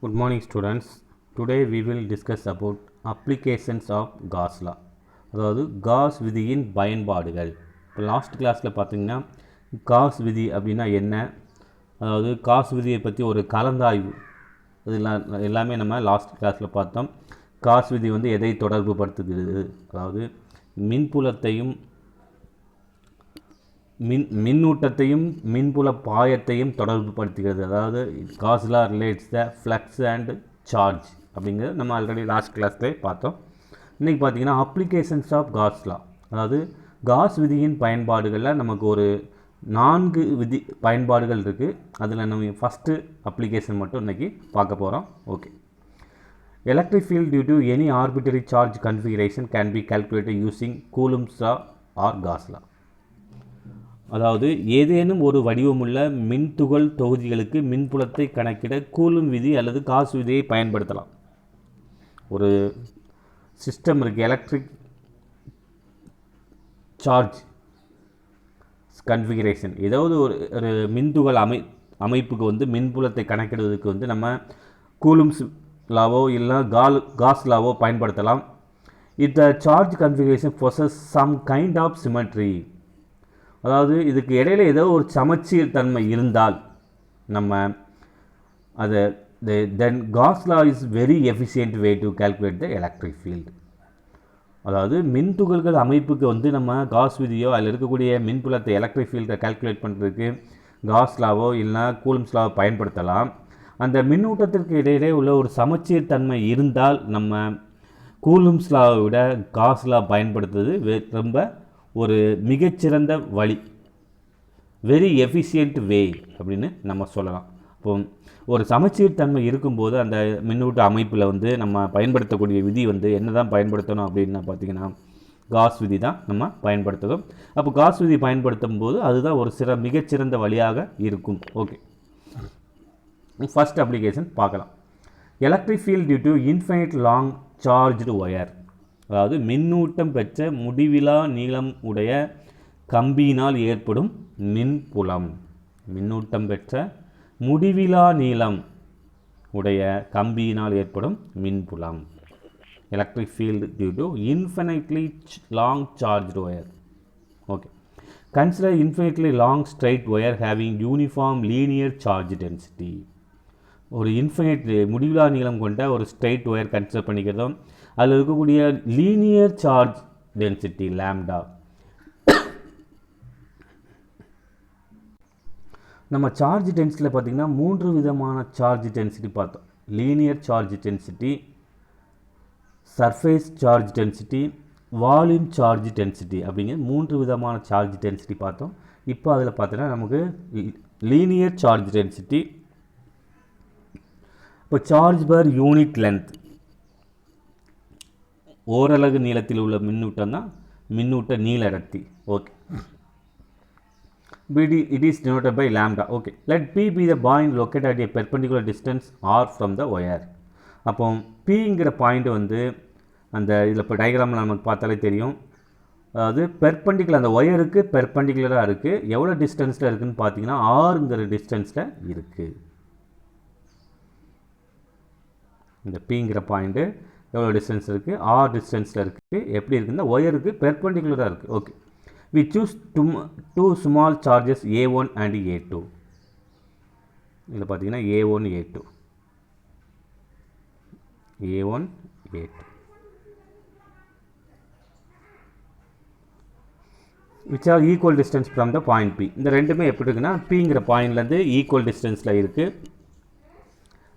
Good morning students. Today we will discuss about applications of Gauss law. அதாவது cos விதியின் பயன்பாடுகள். இப்போ last கிளாஸில் பார்த்தீங்கன்னா காஸ் விதி அப்படின்னா என்ன, அதாவது காஸ் விதியை பற்றி ஒரு கலந்தாய்வு அது எல்லாமே நம்ம லாஸ்ட் கிளாஸில் பார்த்தோம். காஸ் விதி வந்து எதை தொடர்பு படுத்துகிறது, அதாவது மின்புலத்தையும் மின்னூட்டத்தையும் மின்புல பாயத்தையும் தொடர்பு படுத்துகிறது. அதாவது cos law relates the flux and charge அப்படிங்கிறது நம்ம ஆல்ரெடி லாஸ்ட் கிளாஸ்லேயே பார்த்தோம். இன்றைக்கி பார்த்தீங்கன்னா அப்ளிகேஷன்ஸ் ஆஃப் காஸ் லா, அதாவது காஸ் விதியின் பயன்பாடுகளில் நமக்கு ஒரு 4 பயன்பாடுகள் இருக்குது. அதில் நம்ம ஃபஸ்ட்டு அப்ளிகேஷன் மட்டும் இன்றைக்கி பார்க்க போகிறோம். Okay. Electric field due to any arbitrary charge configuration can be calculated using Coulomb's law or Gauss law. அதாவது ஏதேனும் ஒரு வடிவமுள்ள மின்துகள் தொகுதிகளுக்கு மின்புலத்தை கணக்கிட கூலும் விதி அல்லது காஸ் விதியை பயன்படுத்தலாம். ஒரு சிஸ்டம் இருக்குது, எலக்ட்ரிக் சார்ஜ் கன்ஃபிகரேஷன், ஏதாவது ஒரு மின்துகள் அமைப்புக்கு வந்து மின்புலத்தை கணக்கிடுவதற்கு வந்து நம்ம கூலும்ஸ் லாவோ இல்லை காஸ் லாவோ பயன்படுத்தலாம். It the charge configuration possess some kind of symmetry, அதாவது இதுக்கு இடையில ஏதோ ஒரு சமச்சீர் தன்மை இருந்தால் நம்ம அதை then Gauss law is very efficient way to calculate the electric field. அதாவது மின்துகள்கள் அமைப்புக்கு வந்து நம்ம காஸ் விதியோ அதில் இருக்கக்கூடிய மின்புலத்தை எலக்ட்ரிக் ஃபீல்டை கால்குலேட் பண்ணுறதுக்கு காஸ் லாவோ இல்லைனா கூலும்ஸ் லாவோ பயன்படுத்தலாம். அந்த மின்னூட்டத்திற்கு இடையிலே உள்ள ஒரு சமச்சீர் தன்மை இருந்தால் நம்ம கூலும்ஸ் லாவை விட காஸ் லா பயன்படுத்துறது ரொம்ப ஒரு மிகச்சிறந்த வழி, வெரி எஃபிஷியன்ட் வே அப்படின்னு நம்ம சொல்லலாம். இப்போ ஒரு சமச்சீர் தன்மை இருக்கும்போது அந்த மின்னூட்ட அமைப்பில் வந்து நம்ம பயன்படுத்தக்கூடிய விதி வந்து என்ன தான் பயன்படுத்தணும் அப்படின்னா பார்த்தீங்கன்னா காஸ் விதி தான் நம்ம பயன்படுத்தணும். அப்போ காஸ் விதி பயன்படுத்தும் போது அதுதான் ஒரு மிகச்சிறந்த வழியாக இருக்கும். ஓகே, ஃபர்ஸ்ட் அப்ளிகேஷன் பார்க்கலாம். Electric field due to infinite long charged wire, அதாவது மின்னூட்டம் பெற்ற முடிவிலா நீளம் உடைய கம்பியினால் ஏற்படும் மின்புலம். மின்னூட்டம் பெற்ற முடிவிலா நீளம் உடைய கம்பியினால் ஏற்படும் மின்புலம். Electric field due to infinitely long charged wire. Okay, consider infinitely long straight wire having uniform linear charge density. ஒரு இன்ஃபினைட் முடிவிலா நீளம் கொண்ட ஒரு ஸ்ட்ரைட் ஒயர் கன்சிடர் பண்ணிக்கிறதும் அதில் இருக்கக்கூடிய லீனியர் சார்ஜ் டென்சிட்டி லாம்டா. நம்ம சார்ஜ் டென்சிட்டியில் பார்த்திங்கன்னா 3 விதமான சார்ஜ் டென்சிட்டி பார்த்தோம். Linear charge density, surface charge density, volume charge density அப்படிங்கிற 3 விதமான சார்ஜ் டென்சிட்டி பார்த்தோம். இப்போ அதில் பார்த்தீங்கன்னா நமக்கு லீனியர் சார்ஜ் டென்சிட்டி. இப்போ சார்ஜ் பர் யூனிட் லென்த், ஓரலகு நீளத்தில் உள்ள மின்னூட்டம் தான் மின்னூட்ட நீள அடர்த்தி. Okay, it is denoted by lambda. Okay, let P be the point located at a perpendicular distance r from the wire. அப்போ Pங்கிற பாயிண்ட் வந்து அந்த இதில் இப்போ டயக்ராமில் நமக்கு பார்த்தாலே தெரியும், அதாவது பெர்பெண்டிகுலர், அந்த ஒயருக்கு பெர்பெண்டிகுலராக இருக்குது. எவ்வளோ டிஸ்டன்ஸில் இருக்குதுன்னு பார்த்தீங்கன்னா ஆறுங்கிற டிஸ்டன்ஸில் இருக்குது. இந்த Pங்கிற பாயிண்ட்டு எவ்வளோ டிஸ்டன்ஸ் இருக்குது, ஆர் டிஸ்டன்ஸில் இருக்குது. எப்படி இருக்குன்னா ஒயருக்கு பெர்பெண்டிகுலராக இருக்குது. Okay, we choose two small charges A1 and A2. இதில் பார்த்தீங்கன்னா A1 A2 A1 A2 which are equal distance from the point P. இந்த ரெண்டுமே எப்படி இருக்குன்னா Pங்கிற பாயிண்ட்லேருந்து ஈக்குவல் டிஸ்டன்ஸில் இருக்குது.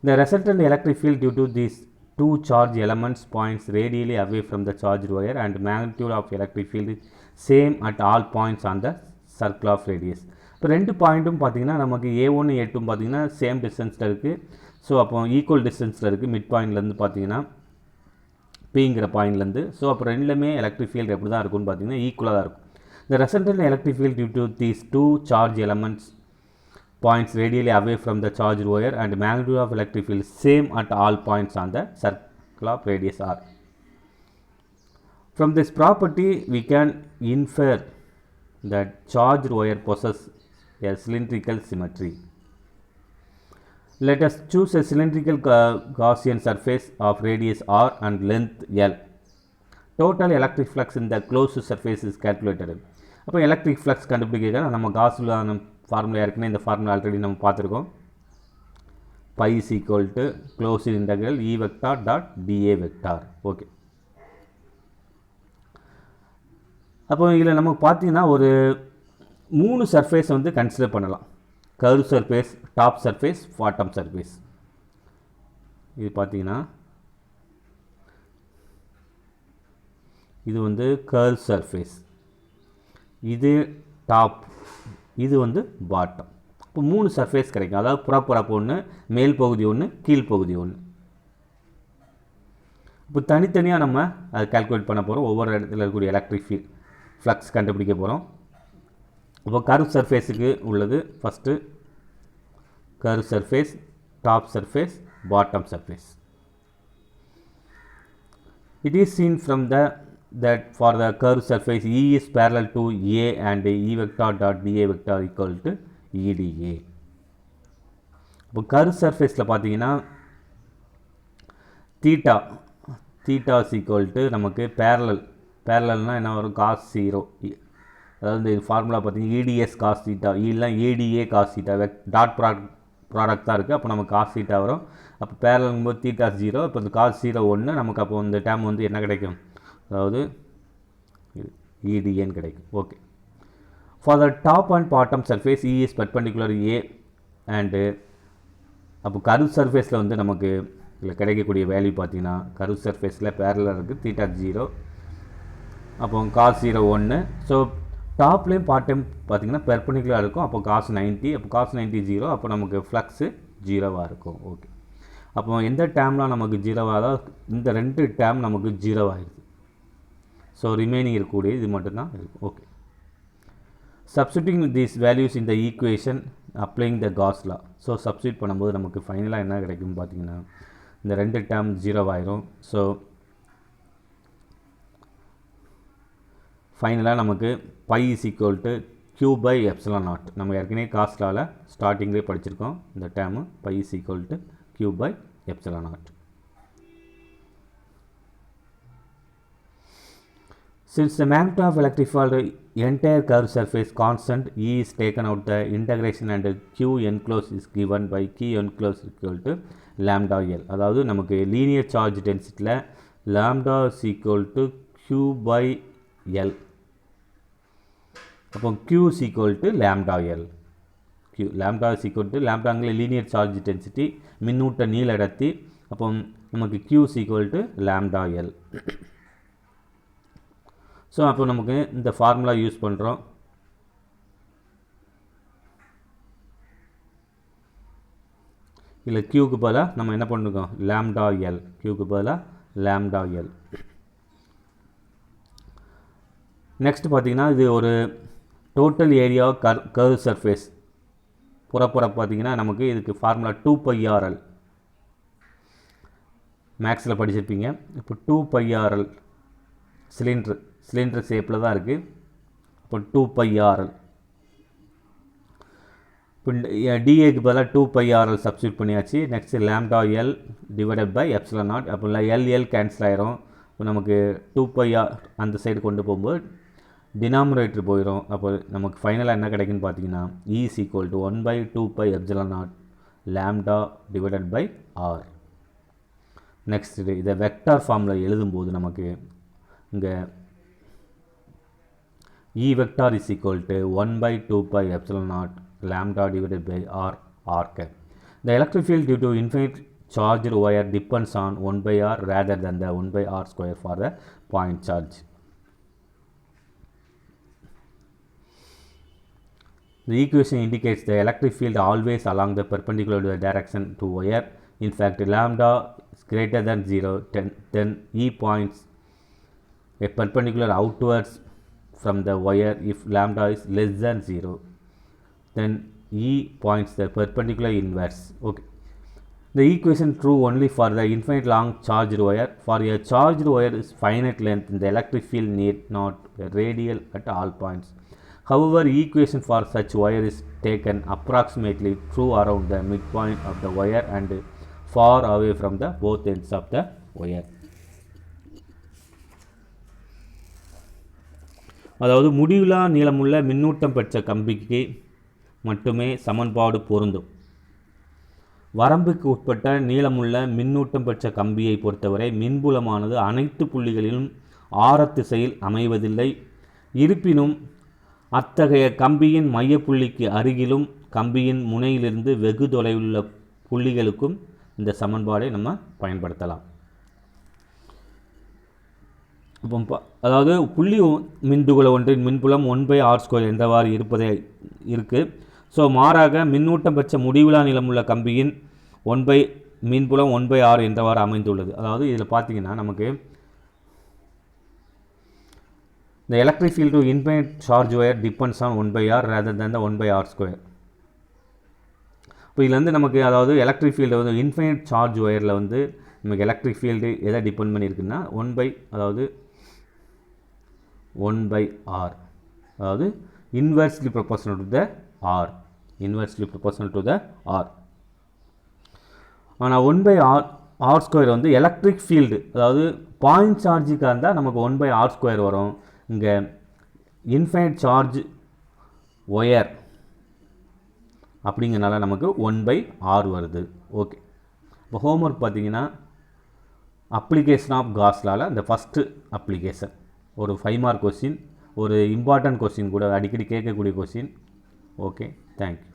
The resultant electric field due to these two charge elements points radially away from the charged wire and magnitude of electric field is same at all points on the circle of radius. இப்போ 2 பாயிண்ட்டும் பார்த்தீங்கன்னா நமக்கு A1 A2 பார்த்தீங்கன்னா same டிஸ்டன்ஸில் இருக்குது. So அப்போ equal டிஸ்டன்ஸில் இருக்குது மிட் பாயிண்ட்லேருந்து பார்த்தீங்கன்னா Pங்கிற பாயிண்ட்லேருந்து. ஸோ அப்போ ரெண்டுலேயுமே எலக்ட்ரிக் ஃபீல்டு எப்படி தான் இருக்கும்னு பார்த்தீங்கன்னா ஈக்குவலாக தான் இருக்கும். The resultant electric field due to these two charge elements points radially away from the charged wire and magnitude of electric field same at all points on the circle of radius r. From this property we can infer that charged wire possesses a cylindrical symmetry. Let us choose a cylindrical Gaussian surface of radius r and length L. Total electric flux in the closed surface is calculated. அப்போ electric flux கண்டுபிடிக்க நம்ம காஸில் formula ஏற்கனவே இந்த formula already நம்ம பார்த்துருக்கோம். Phi is equal to closed integral E vector dot d A vector. Okay, அப்போ இதில் நமக்கு பார்த்தீங்கன்னா ஒரு 3 சர்ஃபேஸை வந்து கன்சிடர் பண்ணலாம். Curve surface, top surface, bottom surface. இது பார்த்தீங்கன்னா இது வந்து கர்வ் சர்ஃபேஸ், இது டாப், இது வந்து பாட்டம். இப்போ 3 சர்ஃபேஸ் கிடைக்கும். அதாவது புறப்பரப்பு ஒன்று, மேல் பகுதி ஒன்று, கீழ்ப்பகுதி ஒன்று. இப்போ தனித்தனியாக நம்ம அதை கால்குலேட் பண்ண போகிறோம். ஒவ்வொரு இடத்துல இருக்கக்கூடிய எலக்ட்ரிக் ஃபீல்ட் ஃப்ளக்ஸ் கண்டுபிடிக்க போகிறோம். இப்போ கர்வ் சர்ஃபேஸுக்கு உள்ளது first curve surface, top surface, bottom surface. It is seen from that for the curved surface E is parallel to A and E vector dot dA vector equal to EDA. இப்போ curve சர்ஃபேஸில் பார்த்தீங்கன்னா theta is equal to நமக்கு பேரலல்னால் என்ன வரும், cos 0. அதாவது இந்த formula பார்த்தீங்கன்னா EDS cos theta, இல்லைனா EDA cos theta, dot product தான் இருக்குது. அப்போ நமக்கு காஸ் தீட்டா வரும். அப்போ பேரலுங்கும்போது தீட்டா 0. இப்போ இந்த காஸ் 0 1, நமக்கு அப்போ இந்த டேம் வந்து என்ன கிடைக்கும், அதாவது EDN கிடைக்கும். Okay, for the top and bottom surface E is perpendicular A and அப்போ கர்வ் சர்ஃபேஸில் வந்து நமக்கு இதில் கிடைக்கக்கூடிய வேல்யூ பார்த்தீங்கன்னா கர்வ் சர்ஃபேஸில் பேரலாக இருக்குது தீட்டா 0, அப்போ காஸ் 0 1. ஸோ டாப்லேயும் பாட்டம் பார்த்திங்கன்னா பெர்பெண்டிகுலராக இருக்கும். அப்போ காஸ் 90, அப்போ காஸ் 90 0, அப்போ நமக்கு ஃப்ளக்ஸு 0வாக இருக்கும். ஓகே, அப்போ எந்த டேம்லாம் நமக்கு 0வாக தான், இந்த 2 டேம் நமக்கு 0ஆகிடுது. ஸோ ரிமைனிங் இருக்கக்கூடிய இது மட்டும்தான் இருக்கும். ஓகே, சப்ஸ்டியூட்டிங் தீஸ் வேல்யூஸ் இந்த equation applying the Gauss law. So substitute பண்ணும்போது நமக்கு ஃபைனலாக என்ன கிடைக்கும்னு பார்த்தீங்கன்னா இந்த 2 டேம் 0ஆயிரும். ஸோ ஃபைனலாக நமக்கு phi is equal to q by epsilon naught. நம்ம ஏற்கனவே காஸ் லாவில் ஸ்டார்டிங்லேயே படிச்சிருக்கோம் இந்த டேமு. Phi is equal to q by epsilon naught. Since the magnitude of electric field entire curved surface constant, E is taken out, the integration and Q enclosed is given by Q enclosed equal to lambda L. அதாவது நமக்கு linear charge டென்சிட்டியில் lambda is equal to Q by L. அப்போ Q is equal to lambda L. lambda is equal to lambdaங்கிற linear charge density, மின்னூட்ட நீள அடர்த்தி. அப்போ நமக்கு Q is equal to lambda L. So அப்போ நமக்கு இந்த ஃபார்முலா யூஸ் பண்ணுறோம். இல்லை க்யூக்கு பதிலாக நம்ம என்ன பண்ணிருக்கோம், லாம்டா எல். க்யூக்கு பதிலாக லாம்டா எல். நெக்ஸ்ட் பார்த்தீங்கன்னா இது ஒரு டோட்டல் ஏரியா கர்வ் சர்ஃபேஸ். புறப்புறம் பார்த்தீங்கன்னா நமக்கு இதுக்கு ஃபார்முலா 2πRL மேக்ஸில் படிச்சிருப்பீங்க. இப்போ 2πRL சிலிண்டர் ஷேப்பில் தான் இருக்குது. இப்போ 2πRL. இப்போ டிஏக்கு பதிலாக 2πRL சப்ஸ்டியூட் பண்ணியாச்சு. Next lambda L divided by epsilon naught. அப்போ எல் கேன்சல் ஆயிரும். இப்போ நமக்கு 2πR அந்த சைடு கொண்டு போகும்போது டினாமினேட்டர் போயிடும். அப்போ நமக்கு ஃபைனலாக என்ன கிடைக்குன்னு பார்த்தீங்கன்னா E is equal to 1/2π epsilon naught lambda divided by r. Next இதை வெக்டார் ஃபார்மில் எழுதும்போது நமக்கு இங்கே E vector is equal to 1/2π epsilon naught lambda divided by r cap. The electric field due to infinite charged wire depends on 1/r rather than the 1/r square for the point charge. The equation indicates the electric field always along the perpendicular direction to wire. In fact, lambda is greater than 0, then E points a perpendicular outwards from the wire. If lambda is less than 0, then E points the perpendicular inwards. Okay, the equation true only for the infinite long charged wire. For a charged wire is finite length, the electric field need not be radial at all points. However, equation for such wire is taken approximately true around the midpoint of the wire and far away from the both ends of the wire. அதாவது முடிவிலா நீளமுள்ள மின்னூட்டம் பெற்ற கம்பிக்கு மட்டுமே சமன்பாடு பொருந்தும். வரம்புக்கு உட்பட்ட நீளமுள்ள மின்னூட்டம் பெற்ற கம்பியை பொறுத்தவரை மின்புலமானது அனைத்து புள்ளிகளிலும் ஆரத்திசையில் அமைவதில்லை. இருப்பினும் அத்தகைய கம்பியின் மையப்புள்ளிக்கு அருகிலும் கம்பியின் முனையிலிருந்து வெகு தொலைவுள்ள புள்ளிகளுக்கும் இந்த சமன்பாடை நம்ம பயன்படுத்தலாம். இப்போ அதாவது புள்ளி மின்துகள ஒன்றின் மின்புலம் 1/r² என்றவாறு இருப்பதே இருக்குது. ஸோ மாறாக மின்னூட்டம் பெற்ற முடிவிலா நீளமுள்ள கம்பியின் மின்புலம் 1/r என்றவாறு அமைந்துள்ளது. அதாவது இதில் பார்த்தீங்கன்னா நமக்கு the electric field to infinite charge wire depends on 1/r rather than the 1/r². இப்போ இதில் வந்து நமக்கு அதாவது எலக்ட்ரிக் ஃபீல்டு வந்து இன்ஃபைனைட் சார்ஜ் ஒயரில் வந்து நமக்கு எலக்ட்ரிக் ஃபீல்டு எதை டிபெண்ட் பண்ணியிருக்குன்னா 1/r அதாவது inversely proportional to the r. ஆனால் 1/r² வந்து எலக்ட்ரிக் ஃபீல்டு அதாவது பாயிண்ட் சார்ஜுக்காக இருந்தால் நமக்கு 1/r² வரும். இங்கே இன்ஃபைனைட் சார்ஜ் ஒயர் அப்படிங்கிறனால நமக்கு 1/r வருது. ஓகே, இப்போ ஹோம்ஒர்க் பார்த்தீங்கன்னா அப்ளிகேஷன் ஆஃப் காஸ் லாவில் இந்த ஃபஸ்ட்டு அப்ளிகேஷன் ஒரு 5 மார்க் கொஸ்டின், ஒரு இம்பார்ட்டன்ட் கொஸ்டின் கூட அடிக்கடி கேட்கக்கூடிய கொஸ்டின். Okay, thank you.